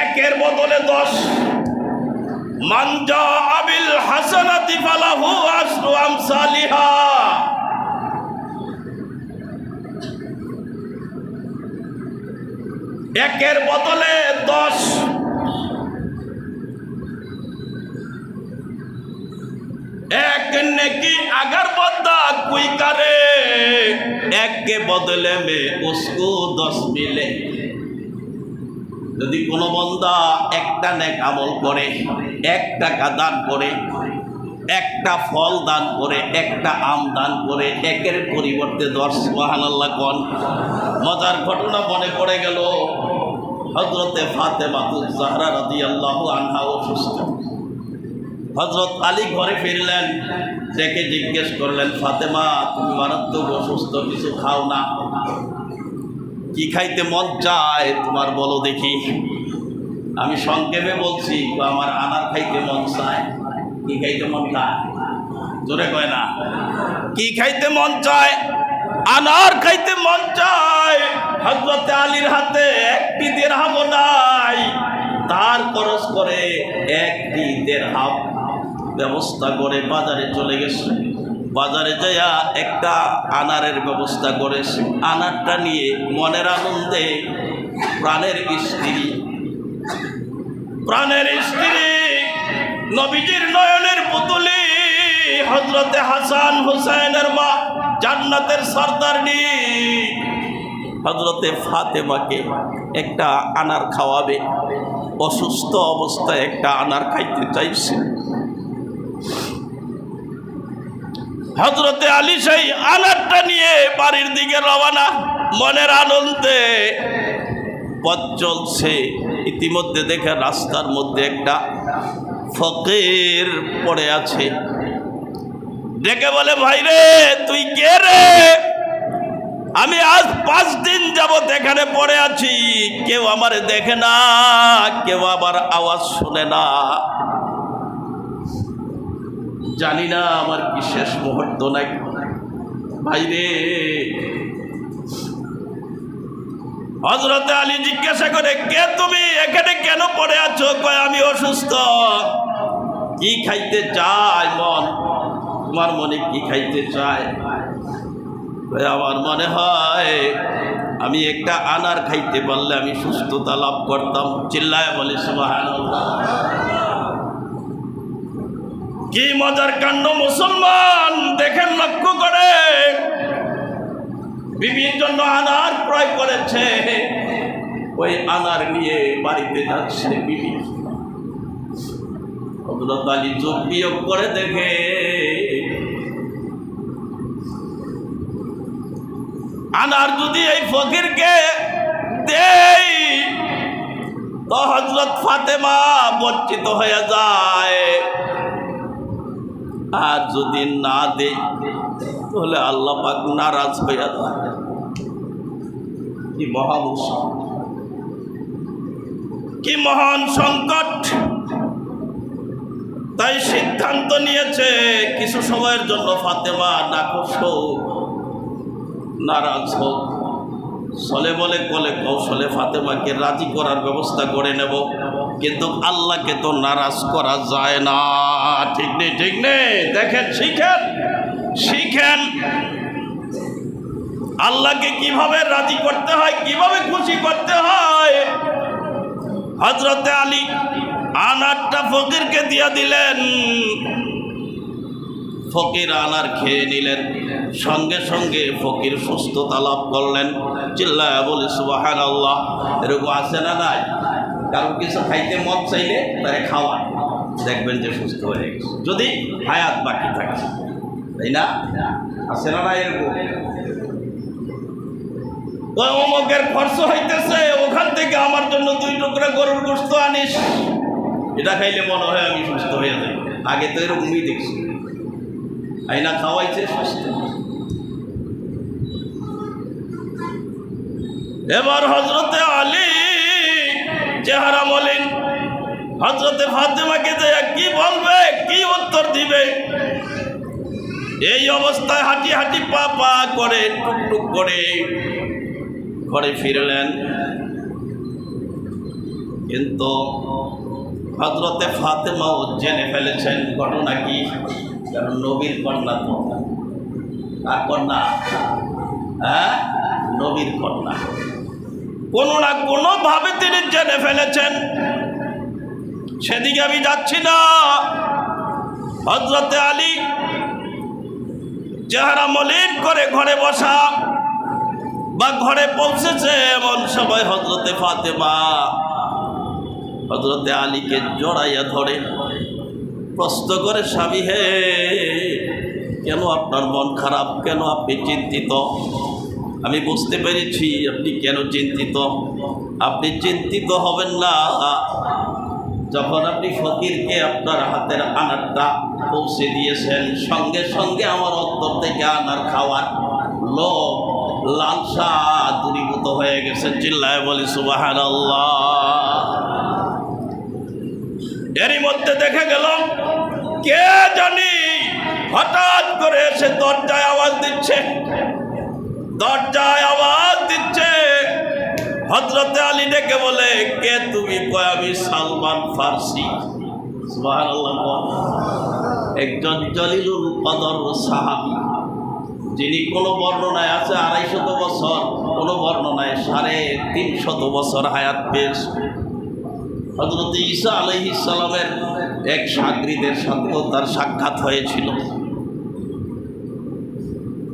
একের বদলে 10। মান জাআ বিল হাসানাতি ফালাহু আশরু আমসালিহা। একের বদলে 10। एक नेकी अगर बंदा कोई करे, एक के बदले में उसको 10 मिले। যদি কোনো বান্দা একটা নেক আমল করে, 1 টাকা দান করে, একটা ফল দান করে, একটা আম দান করে, একের পরিবর্তে 10। সুবহানাল্লাহ কোন। মজার ঘটনা মনে পড়ে গেল, হযরতে ফাতেমাতুজ জাহরা রাদিয়াল্লাহু আনহা অসুস্থ। হযরত আলী ঘরে ফিরলেন, ডেকে জিজ্ঞেস করলেন, ফাতেমা তুমি মারাত্মক অসুস্থ, কিছু খাও না? কি খাইতে মন চায় তোমার বলো দেখি। আমি সংক্ষেপে বলছি, আমার আনার খাইতে মন চায়। কি খাইতে মন চায়? জোরে কয় না। কি খাইতে মন চায়? আনার খাইতে মন চায়। হযরত আলীর হাতে একটি দিরহাম নাই, তার খরচ করে একটি দিরহাম ব্যবস্থা করে বাজারে চলে গেছে। বাজারে যাইয়া একটা আনারের ব্যবস্থা করেছে। আনারটা নিয়ে মনের আনন্দে প্রাণের স্ত্রী নবীজির নয়নের পুতুলি হযরতে হাসান হুসাইনের মা, জান্নাতের সরদারনি হযরতে ফাতেমাকে একটা আনার খাওয়াবে। অসুস্থ অবস্থায় একটা আনার খাইতে চাইছে। হযরতে আলী সেই আনারটা নিয়ে বাড়ির দিকে রওনা, মনের আনন্দে পথ চলছে। ইতিমধ্যে দেখে রাস্তার মধ্যে একটা ফকির পড়ে আছে। ডেকে বলে, ভাই রে তুই কে রে? আমি আজ 5 দিন যাবত এখানে পড়ে আছি, কেউ আমারে দেখে না, কেউ আবার আওয়াজ শুনে না। জানি না আমার কি শেষ মুহূর্ত নাকি। ভাই রে, হযরতে আলী জিজ্ঞাসা করে, কে তুমি? এখানে কেন পড়ে আছো? কয় আমি অসুস্থ। কি খাইতে চায় মন? তোমার মনে কি খাইতে চায়? কয় আমার মনে হয় আমি একটা আনার খাইতে পারলে আমি সুস্থতা লাভ করতাম। চিল্লায় বলে সুবহানাল্লাহ। কি মজার কাণ্ড মুসলমান, দেখেন লক্ষ্য করে। বিবির জন্য আনার ক্রয় করেছে, ওই আনার নিয়ে বাড়িতে যাচ্ছে বিবি। হযরত আলী যোগ বিয়োগ করে দেখে আনার যদি এই ফকিরকে দেই তো হযরত ফাতেমা বঞ্চিত হয়ে যায়, আর যদি না দেই তাহলে আল্লাহ পাক নারাজ হয়ে যায়। কি মহান, কি মহান সংকট। তাই সিদ্ধান্ত নিয়েছে কিছু সময়ের জন্য ফাতেমা নাখোশ হোক, নারাজ হোক, চলে বলে কলে কৌশলে ফাতেমাকে রাজি করার ব্যবস্থা করে নেব। কিন্তু আল্লাহকে তো নারাজ করা যায় না। ঠিক নেই, ঠিক নেই। দেখেন, শিখেন আল্লাহকে কিভাবে রাজি করতে হয়, কিভাবে খুশি করতে হয়। হযরতে আলী আনারটা ফকিরকে দিয়ে দিলেন। ফকির আনার খেয়ে নিলেন, সঙ্গে সঙ্গে ফকির সুস্থতা লাভ করলেন। চিল্লায়া বলি সুবহানাল্লাহ। এরকম আছে না নাই? কারো কিছু খাইতে মন চাইলে তারে খাওয়া, দেখবেন যে সুস্থ হয়ে গেছে, যদি হায়াত বাকি থাকে, তাই না? আছে না নাই এরকম? ওই অমুকের খরচ হইতেছে, ওখান থেকে আমার জন্য 2 টুকরা গরুর গোশত আনিস, এটা খাইলে মনে হয় আমি সুস্থ হয়ে যাই। আগে তো এরকমই দেখছি, আইনা খাওয়াইছে সুস্থ। এবার হযরতে আলী চেহারা মলিন, হযরতে ফাতেমাকে যে কি বলবে, কি উত্তর দিবে, এই অবস্থায় হাঁটি হাঁটি পা পা করে টুকটুক করে ঘরে ফিরলেন। কিন্তু হযরতে ফাতেমাও জেনে ফেলেছেন ঘটনা কি, কারণ নবীর কন্যা তো। আর কন্যা, হ্যাঁ, নবীর কন্যা। কোনো না কোনোভাবে তিনি জেনে ফেলেছেন। সেদিকে আমি যাচ্ছি না। হযরতে আলী চেহারা মলিন করে ঘরে বসা বা ঘরে পৌঁছেছে এমন সময় হযরতে ফাতেমা হযরতে আলীকে জড়াইয়া ধরে প্রশ্ন করে, স্বামী হে, কেন আপনার মন খারাপ, কেন আপনি চিন্তিত? আমি বুঝতে পেরেছি আপনি কেন চিন্তিত। আপনি চিন্তিত হবেন না। যখন আপনি ফকিরকে আপনার হাতের আনারটা পৌঁছে দিয়েছেন, সঙ্গে সঙ্গে আমার অন্তর থেকে আনার খাওয়ার লোভ, লালসা দূরীভূত হয়ে গেছে। চিল্লায় বলি সুবহানাল্লাহ। এরই মধ্যে দেখা গেল কে জানি হঠাৎ করে এসে দরজায় আওয়াজ দিচ্ছে, দরজায় আওয়াজ দিচ্ছে। হযরতে আলী ডেকে বলে, কে তুমি? কয়, আমি সালমান ফার্সি। সুবহানাল্লাহ। একজন জলিলুল কদর সাহাবী, যিনি কোনো বর্ণনায় আছে 250 বছর, কোনো বর্ণনায় 350 বছর হায়াত পেয়েছে। হযরত ঈসা আলাইহিস সালামের এক শাগরিদের সাথেও তার সাক্ষাৎ হয়েছিল।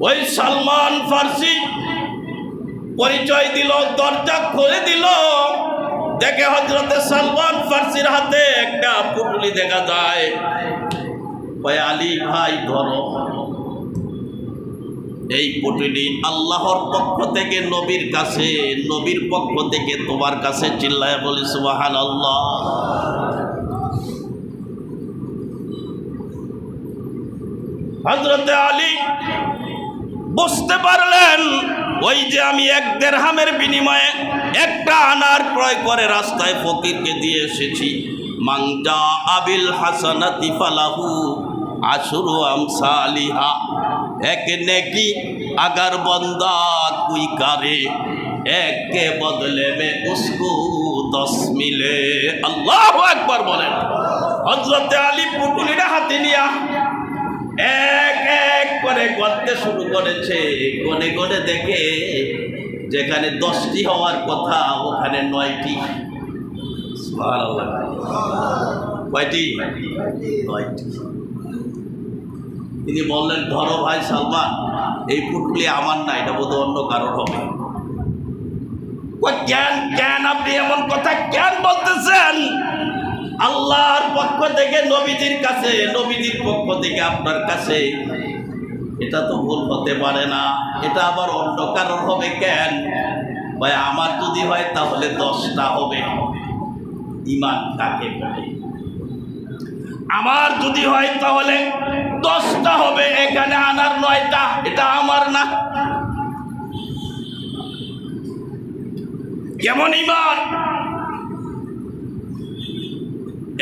ওই সালমান ফার্সি পরিচয় দিল, দরজা খুলে দিল। দেখে হযরতে সালমান ফার্সির হাতে একটা পুটুলি দেখা যায়। কয়, আলী ভাই ধরো, এই পুটুলি আল্লাহর পক্ষ থেকে নবীর কাছে, নবীর পক্ষ থেকে তোমার কাছে। চিল্লায় বলি সুবহানাল্লাহ। হযরতে আলী বুঝতে পারলেন, ওই যে আমি 1 দিরহামের বিনিময়ে একটা আনার ক্রয় করে রাস্তায় ফকিরকে দিয়ে এসেছি। মাংজা আবিল হাসানাতি ফালাহু আশরু আমসালিহা। এক নেকি अगर बंदा कोई करे, एक के बदले में उसको 10 मिले। अल्लाहु আকবার বলেন। হযরতে আলী পুটুলিটা হাতে নিয়া এক এক করে গড়তে শুরু করেছে। গনে গনে দেখে যেখানে 10টি হওয়ার কথা ওখানে 9টি। সুবহানাল্লাহ। কয়টি? 9টি। তিনি বললেন, ধরো ভাই সালমান, এই পুটুলি আমার না, এটা বোধহয় অন্য কারোর হবে। কেন কেন আপনি এমন কথা কেন বলতেছেন? আল্লাহর পক্ষ থেকে নবীজির কাছে, নবীজির পক্ষ থেকে আপনার কাছে, এটা তো ভুল হতে পারে না। এটা আবার অন্য কারোর হবে কেন? ভাই আমার যদি হয় তাহলে 10টা হবে। ঈমান কাকে বলে? আমার যদি হয় তাহলে 10টা হবে। এখানে আনার 9টা, এটা আমার না। কেমন ঈমান?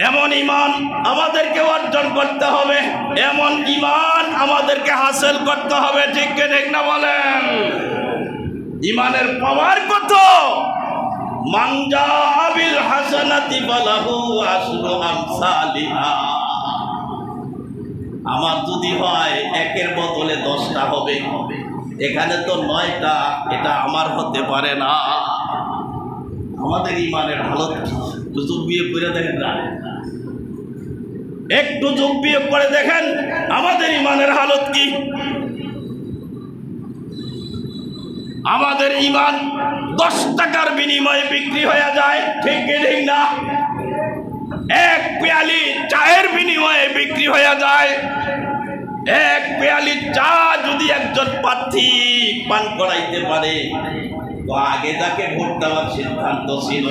এমন ঈমান আমাদেরকে অর্জন করতে হবে, এমন ঈমান আমাদেরকে হাসিল করতে হবে। ঠিক কি ঠিক না বলেন? ঈমানের পাওয়ার কত? মান জাআ বিল হাসানাতি ফালাহু আশরু আমসালিহা। আমার যদি হয় 1-এর বদলে 10টা হবে। এখানে তো 9টা, এটা আমার হতে পারে না। আমাদের ঈমানের হালত একটু যোগ বিয়োগ করে দেখেন না, একটু যোগ বিয়োগ করে দেখেন আমাদের ঈমানের হালত কি। আমাদের ঈমান 10 টাকার বিনিময়ে বিক্রি হয়ে যায়। ঠিক কি ঠিক না? 1 পেয়ালি চায়ের বিনিময়ে বিক্রি হয়ে যায়। 1 পেয়ালি চা যদি একজন প্রার্থী পান করাইতে পারে, তো আগে যাকে ভোট দেওয়ার সিদ্ধান্ত ছিল,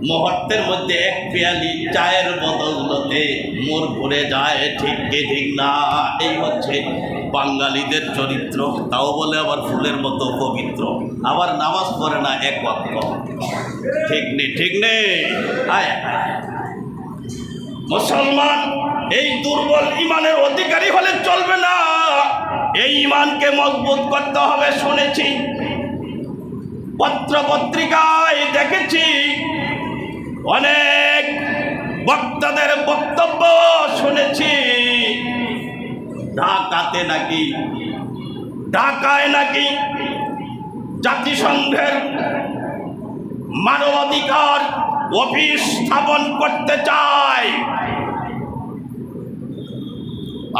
মুহূর্তের মধ্যে 1 পেয়ালি চায়ের বদলতে মোর ভরে যায়। ঠিক কি ঠিক না? এই হচ্ছে বাঙালিদের চরিত্র। তাও বলে আবার ফুলের মতো পবিত্র, আবার নামাজ পড়ে না 1 ওয়াক্ত। ঠিক নেই, ঠিক নেই? আয় মুসলমান এই দুর্বল ঈমানের অধিকারী হলে চলবে না। এই ঈমানকে মজবুত করতে হবে। শুনেছি, পত্র পত্রিকায় দেখেছি, অনেক বক্তাদের বক্তব্য শুনেছি, ঢাকায় নাকি জাতিসংঘের মানবাধিকার অফিস স্থাপন করতে চায়।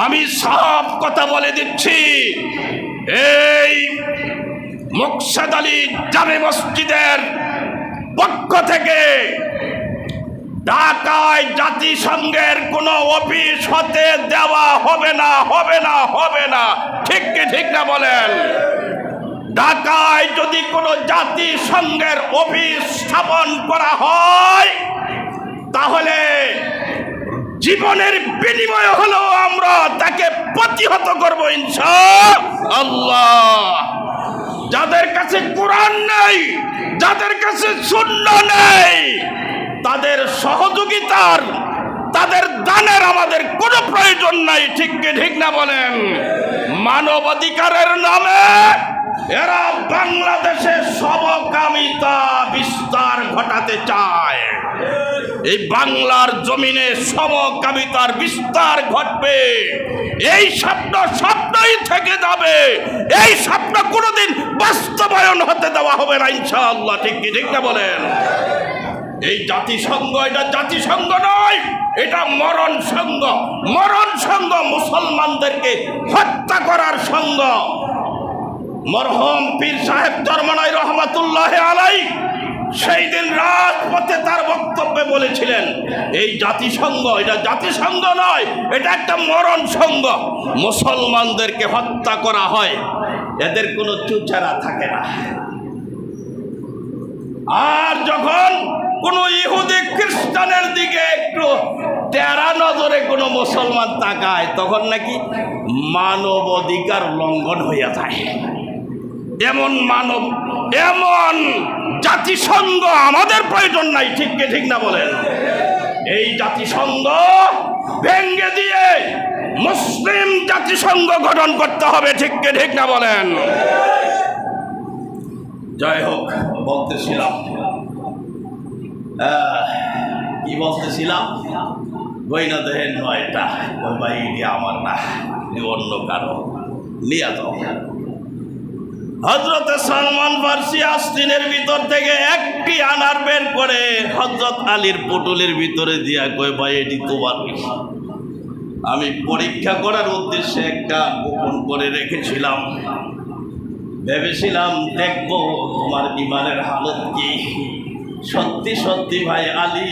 আমি সব কথা বলে দিচ্ছি, এই মুকসাদ আলী জামে মসজিদের পক্ষ থেকে ঢাকায় জাতিসংঘের কোনো অফিস হতে দেওয়া হবে না। ঠিক না বলেন? ঢাকায় যদি কোনো জাতিসংঘের অফিস স্থাপন করা হয় তাহলে জীবনের বিনিময় হলেও আমরা তাকে প্রতিহত করব ইনশাআল্লাহ। যাদের কাছে কোরআন নেই, যাদের কাছে সুন্নাহ নেই, তাদের সহযোগিতার, তাদের দানের আমাদের কোনো প্রয়োজন নাই। ঠিক না বলেন? মানবাধিকারের নামে এরা বাংলাদেশে সমকামিতা বিস্তার ঘটাতে চায়। এই বাংলার জমিনে সমকামিতার বিস্তার ঘটবে, এই স্বপ্নই থেকে যাবে। এই স্বপ্ন কোনোদিন বাস্তবায়ন হতে দেওয়া হবে না ইনশাআল্লাহ। ঠিক না বলেন? এই জাতিসংঘ, এটা জাতিসংঘ নয়, এটা মরণ সংঘ, মুসলমানদেরকে হত্যা করার সংঘ। মরহুম পীর সাহেব চরমনাই রহমাতুল্লাহ আলাই সেই দিন রাজপথে তার বক্তব্যে বলেছিলেন, এই জাতিসংঘ, এটা জাতিসংঘ নয়, এটা একটা মরণ সংঘ। মুসলমানদেরকে হত্যা করা হয়, এদের কোনো চুচারা থাকে না। আর যখন কোনো ইহুদি খ্রিস্টানের দিকে একটু তেরা নজরে কোনো মুসলমান তাকায়, তখন নাকি মানব অধিকার লঙ্ঘন হইয়া যায়। এমন জাতিসংঘ আমাদের প্রয়োজন নাই। ঠিক না বলেন? এই জাতিসংঘ ভেঙ্গে দিয়ে মুসলিম জাতিসংঘ গঠন করতে হবে। ঠিক না বলেন? যাই হোক, বলতেছিলাম বইনা দেহের নয়, এটা ভাই আমার না, অন্য কারো নিয়ে যাও। হযরত সালমান ফার্সি আস্তিনের ভিতর থেকে একটি আনার বের করে হযরত আলীর পুটুলের ভিতরে দিয়া কয়, ভাই এটি তোমার। আমি পরীক্ষা করার উদ্দেশ্যে একটা গোপন করে রেখেছিলাম, ভেবেছিলাম দেখব তোমার ইমানের হালত কি। সত্যি ভাই আলী,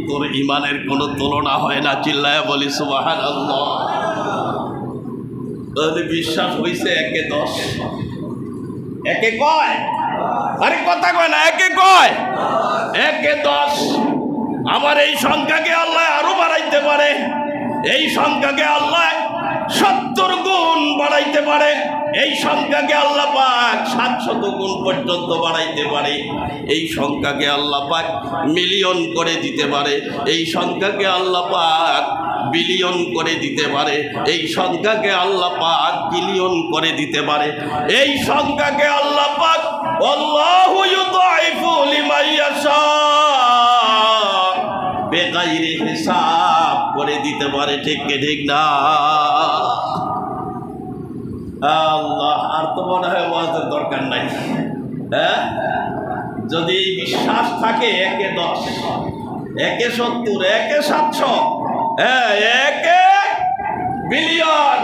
তোর ইমানের কোনো তুলনা হয় না। চিল্লায় বলি সুবহানাল্লাহ। তাহলে বিশ্বাস হইছে? 1 10 একে কয়, আরে কথা কয় না, একে কয় 1 10। আমার এই সংখ্যাকে আল্লাহ আরো বাড়াইতে পারে, এই সংখ্যাকে আল্লাহ 70 গুণ বাড়াইতে পারে, এই সংখ্যাকে আল্লাহ পাক 700 গুণ পর্যন্ত বাড়াইতে পারে, এই সংখ্যাকে আল্লাহ পাক মিলিয়ন করে দিতে পারে, এই সংখ্যাকে আল্লাহ পাক বিলিয়ন করে দিতে পারে, এই সংখ্যাকে আল্লাহ পাক বিলিয়ন করে দিতে পারে, এই সংখ্যাকে আল্লাহ পাক আল্লাহু ইউদাইফু লিমান ইয়াশা বেগাইরি হিসাব করে দিতে পারে। ঠিক না? আল্লাহ, আর তো মনে হয় ওয়াজের দরকার নাই। হ্যাঁ, যদি বিশ্বাস থাকে 1 10, 1 70, 1 700, হ্যাঁ, 1 বিলিয়ন,